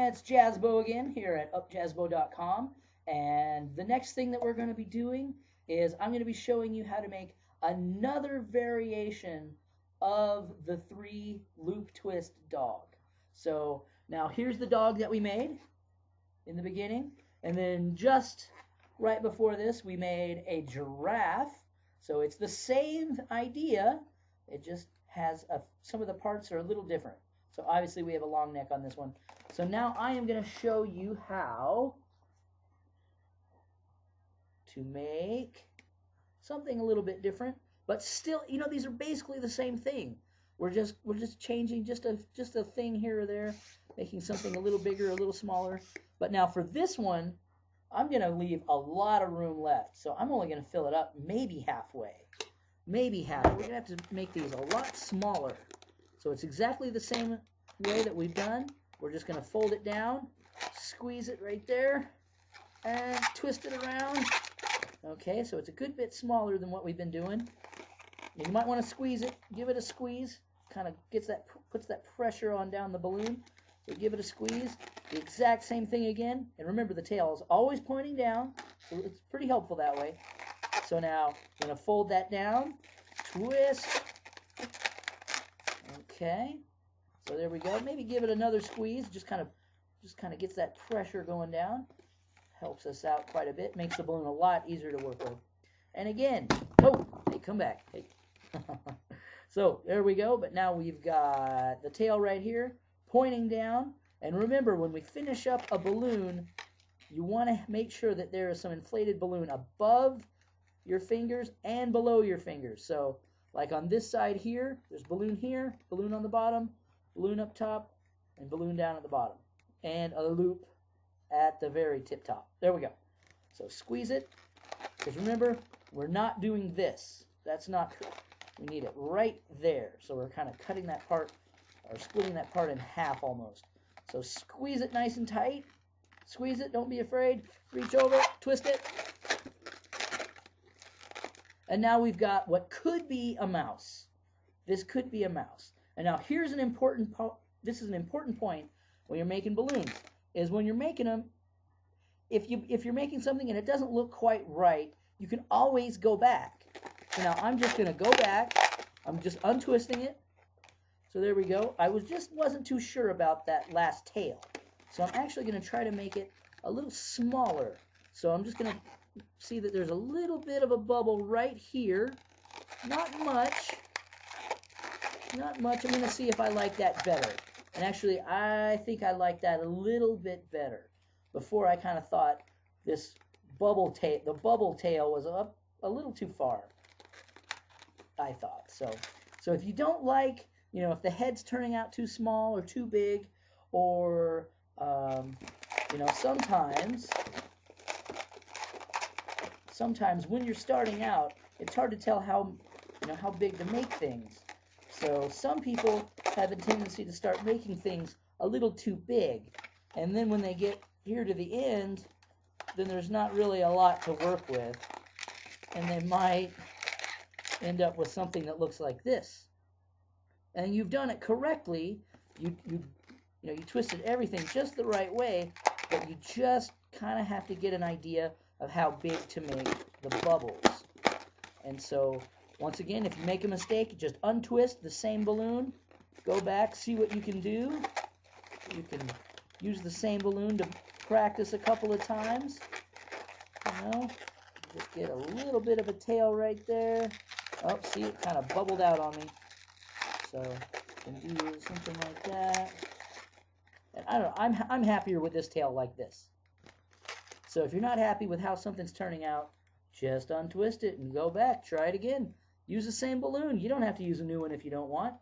It's Jazzbo again here at upjazzbo.com, and the next thing that we're going to be doing is I'm going to be showing you how to make another variation of the 3 loop twist dog. So now here's the dog that we made in the beginning, and then just right before this we made a giraffe. So it's the same idea, it just has some of the parts are a little different. So obviously we have a long neck on this one. So now I am going to show you how to make something a little bit different, but still, you know, these are basically the same thing. We're just changing just a thing here or there, making something a little bigger, a little smaller. But now for this one, I'm going to leave a lot of room left. So I'm only going to fill it up maybe halfway. Maybe half. We're going to have to make these a lot smaller. So it's exactly the same way that we've done. We're just going to fold it down, squeeze it right there, and twist it around. Okay, so it's a good bit smaller than what we've been doing. You might want to squeeze it, give it a squeeze, kind of puts that pressure on down the balloon. So give it a squeeze. The exact same thing again. And remember, the tail is always pointing down, so it's pretty helpful that way. So now I'm going to fold that down, twist. Okay, so there we go. Maybe give it another squeeze. Just kind of gets that pressure going down. Helps us out quite a bit. Makes the balloon a lot easier to work with. And again, oh, hey, come back. Hey. So there we go. But now we've got the tail right here pointing down. And remember, when we finish up a balloon, you want to make sure that there is some inflated balloon above your fingers and below your fingers. So like on this side here, there's balloon here, balloon on the bottom, balloon up top, and balloon down at the bottom. And a loop at the very tip top. There we go. So squeeze it, because remember, we're not doing this. That's not true. We need it right there. So we're kind of cutting that part, or splitting that part in half almost. So squeeze it nice and tight. Squeeze it, don't be afraid. Reach over, twist it. And now we've got what could be a mouse. This could be a mouse. And now here's an important this is an important point when you're making balloons, is when you're making them, if you're making something and it doesn't look quite right, you can always go back. So now I'm just going to go back. I'm just untwisting it. So there we go. I wasn't too sure about that last tail. So I'm actually going to try to make it a little smaller. So I'm just going to see that there's a little bit of a bubble right here. Not much. Not much. I'm going to see if I like that better. And actually, I think I like that a little bit better. Before, I kind of thought this the bubble tail was up a little too far, I thought. So if you don't like, you know, if the head's turning out too small or too big, or, you know, sometimes when you're starting out, it's hard to tell how big to make things. So some people have a tendency to start making things a little too big, and then when they get here to the end, then there's not really a lot to work with, and they might end up with something that looks like this. And you've done it correctly. You twisted everything just the right way, but you just kind of have to get an idea of how big to make the bubbles. And so once again, if you make a mistake, just untwist the same balloon, go back, see what you can do. You can use the same balloon to practice a couple of times. You know, just get a little bit of a tail right there. Oh, see, it kind of bubbled out on me. So you can do something like that. And I don't know, I'm happier with this tail like this. So if you're not happy with how something's turning out, just untwist it and go back. Try it again. Use the same balloon. You don't have to use a new one if you don't want.